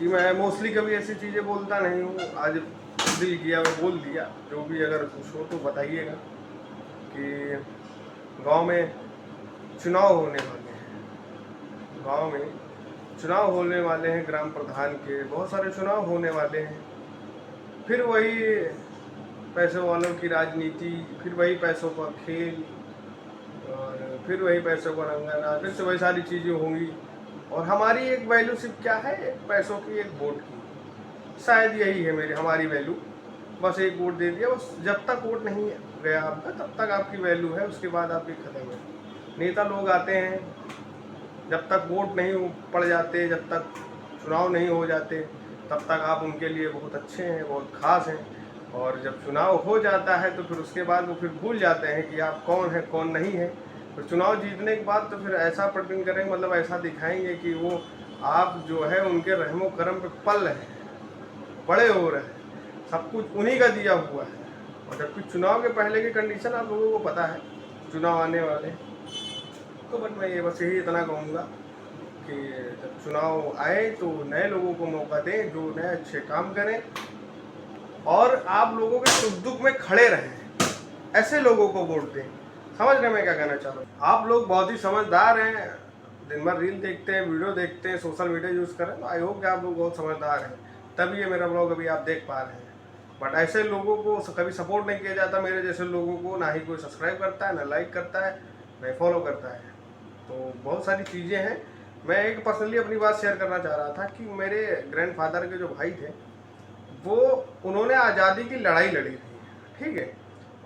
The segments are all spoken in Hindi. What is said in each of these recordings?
कि मैं मोस्टली कभी ऐसी चीज़ें बोलता नहीं हूँ। आज दिल किया मैं बोल दिया। जो भी अगर कुछ हो तो बताइएगा कि गांव में चुनाव होने वाले हैं। गांव में चुनाव होने वाले हैं, ग्राम प्रधान के बहुत सारे चुनाव होने वाले हैं। फिर वही पैसों वालों की राजनीति, फिर वही पैसों का खेल, और फिर वही पैसों का रंगाना, फिर से वही सारी चीज़ें होंगी। और हमारी एक वैल्यू सिर्फ क्या है, एक पैसों की, एक वोट की। शायद यही है मेरी हमारी वैल्यू। बस एक वोट दे दिया, बस जब तक वोट नहीं गया आपका तब तक आपकी वैल्यू है, उसके बाद आपकी ख़त्म है। नेता लोग आते हैं, जब तक वोट नहीं पड़ जाते, जब तक चुनाव नहीं हो जाते, तब तक आप उनके लिए बहुत अच्छे हैं, बहुत ख़ास हैं। और जब चुनाव हो जाता है तो फिर उसके बाद वो फिर भूल जाते हैं कि आप कौन है कौन नहीं है। तो चुनाव जीतने के बाद तो फिर ऐसा प्रकट करेंगे, मतलब ऐसा दिखाएंगे कि वो आप जो है उनके रहमो करम पे पल रहे हैं, बड़े हो रहे हैं, सब कुछ उन्हीं का दिया हुआ है। और जबकि चुनाव के पहले की कंडीशन आप लोगों को पता है, चुनाव आने वाले। तो बट मैं ये बस यही इतना कहूँगा कि जब चुनाव आए तो नए लोगों को मौका दें, जो नए अच्छे काम करें और आप लोगों के सुख दुख में खड़े रहें, ऐसे लोगों को वोट दें। समझ रहे मैं क्या कहना चाह रहा हूँ? आप लोग बहुत ही समझदार हैं, दिन भर रील देखते हैं, वीडियो देखते हैं, सोशल मीडिया यूज़ करें, तो आई होप कि आप लोग बहुत समझदार हैं, तभी ये मेरा ब्लॉग अभी आप देख पा रहे हैं। बट ऐसे लोगों को कभी सपोर्ट नहीं किया जाता, मेरे जैसे लोगों को ना ही कोई सब्सक्राइब करता है, ना लाइक करता है, ना फॉलो करता है। तो बहुत सारी चीज़ें हैं। मैं एक पर्सनली अपनी बात शेयर करना चाह रहा था कि मेरे ग्रैंडफादर के जो भाई थे, वो उन्होंने आज़ादी की लड़ाई लड़ी थी, ठीक है।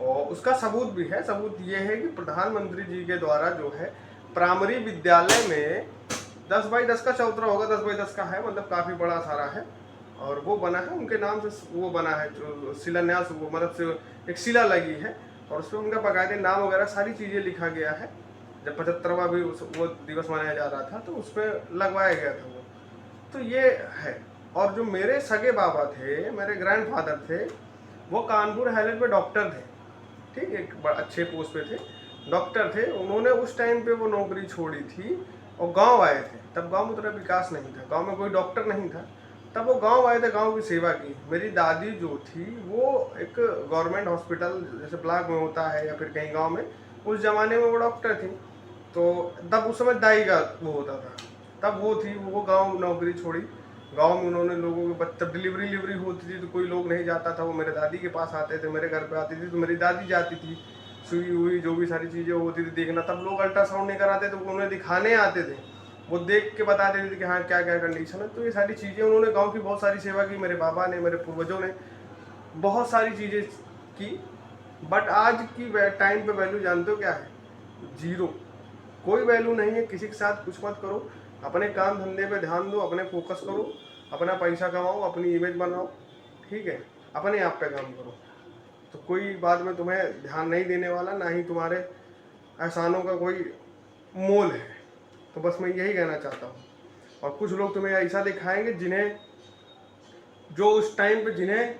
और उसका सबूत भी है। सबूत ये है कि प्रधानमंत्री जी के द्वारा जो है प्राइमरी विद्यालय में 10x10 का चौतरा होगा, 10x10 का है, मतलब काफ़ी बड़ा सारा है। और वो बना है उनके नाम से, वो बना है जो शिलान्यास, वो मतलब से एक शिला लगी है और उसमें उनका बाकायदे नाम वगैरह सारी चीज़ें लिखा गया है। जब 75वां भी वो दिवस मनाया जा रहा था तो उसमें लगवाया गया था वो। तो ये है। और जो मेरे सगे बाबा थे, मेरे ग्रैंडफादर थे, वो कानपुर हाईलैंड में डॉक्टर थे, ठीक, एक अच्छे पोस्ट पे थे, डॉक्टर थे। उन्होंने उस टाइम पे वो नौकरी छोड़ी थी और गांव आए थे। तब गांव में उतना विकास नहीं था, गांव में कोई डॉक्टर नहीं था। तब वो गांव आए थे, गांव की सेवा की। मेरी दादी जो थी वो एक गवर्नमेंट हॉस्पिटल जैसे ब्लॉक में होता है या फिर कहीं गांव में, उस जमाने में वो डॉक्टर थी। तो तब उस समय दाई का वो होता था, तब वो थी, वो गांव नौकरी छोड़ी। गांव में उन्होंने लोगों के तब डिलीवरी होती थी तो कोई लोग नहीं जाता था, वो मेरे दादी के पास आते थे, मेरे घर पे आती थी तो मेरी दादी जाती थी, सुई हुई जो भी सारी चीज़ें होती थी देखना। तब लोग अल्ट्रासाउंड नहीं कराते तो उन्हें दिखाने आते थे, वो देख के बता देते थे कि हाँ क्या क्या कंडीशन है। तो ये सारी चीज़ें उन्होंने गाँव की बहुत सारी सेवा की, मेरे बाबा ने, मेरे पूर्वजों ने बहुत सारी चीज़ें की। बट आज की टाइम पे वैल्यू जानते हो क्या है? जीरो। कोई वैल्यू नहीं है। किसी के साथ कुछ मत करो, अपने काम धंधे पे ध्यान दो, अपने फोकस करो, अपना पैसा कमाओ, अपनी इमेज बनाओ, ठीक है, अपने आप पे काम करो। तो कोई बाद में तुम्हें ध्यान नहीं देने वाला, ना ही तुम्हारे एहसानों का कोई मोल है। तो बस मैं यही कहना चाहता हूँ। और कुछ लोग तुम्हें ऐसा दिखाएंगे जिन्हें, जो उस टाइम पे जिन्हें,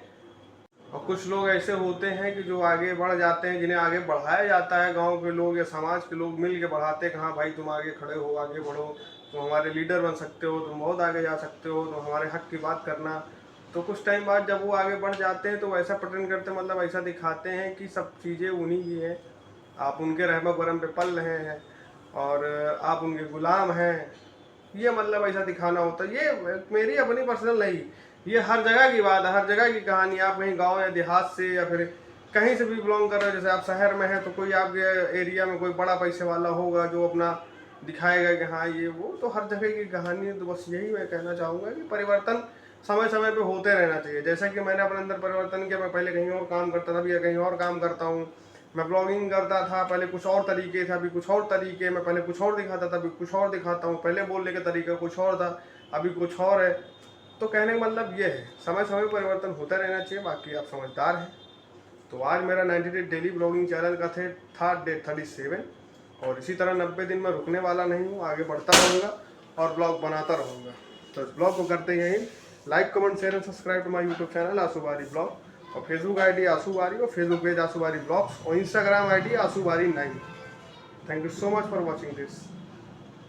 और कुछ लोग ऐसे होते हैं कि जो आगे बढ़ जाते हैं, जिन्हें आगे बढ़ाया जाता है, गांव के लोग या समाज के लोग मिल के बढ़ाते हैं कि हाँ भाई तुम आगे खड़े हो, आगे बढ़ो, तुम हमारे लीडर बन सकते हो, तुम बहुत आगे जा सकते हो, तुम हमारे हक की बात करना। तो कुछ टाइम बाद जब वो आगे बढ़ जाते हैं तो वैसा प्रेजेंट करते हैं, मतलब ऐसा दिखाते हैं कि सब चीज़ें उन्हीं की हैं, आप उनके रहमो करम पे पल रहे हैं और आप उनके गुलाम हैं। ये मतलब ऐसा दिखाना होता है। ये मेरी अपनी पर्सनल नहीं, ये हर जगह की बात है, हर जगह की कहानी। आप कहीं गांव या देहात से या फिर कहीं से भी बिलोंग कर रहे हो, जैसे आप शहर में हैं तो कोई आपके एरिया में कोई बड़ा पैसे वाला होगा जो अपना दिखाएगा कि हाँ ये वो, तो हर जगह की कहानी है। तो बस यही मैं कहना चाहूँगा कि परिवर्तन समय समय पे होते रहना चाहिए। जैसा कि मैंने अपने अंदर परिवर्तन किया, मैं पहले कहीं और काम करता था, अभी कहीं और काम करता हूँ। मैं ब्लॉगिंग करता था, पहले कुछ और तरीके थे, अभी कुछ और तरीके, मैं पहले कुछ और दिखाता था, अभी कुछ और दिखाता हूँ। पहले बोलने का तरीका कुछ और था, अभी कुछ और है। तो कहने का मतलब ये है, समय समय परिवर्तन होता रहना चाहिए। बाकी आप समझदार हैं। तो आज मेरा 90 डे डेली ब्लॉगिंग चैनल का था डे 37, और इसी तरह 90 दिन में रुकने वाला नहीं हूँ, आगे बढ़ता रहूँगा और ब्लॉग बनाता रहूँगा। तो इस ब्लॉग को करते यहीं, like comment share and subscribe to my YouTube channel Ashu Bari blog, और फेसबुक आईडी आशू बारी, और फेसबुक पेज आशू बारी ब्लॉग्स, और इंस्टाग्राम आईडी आशू बारी 9। Thank you so much for watching this.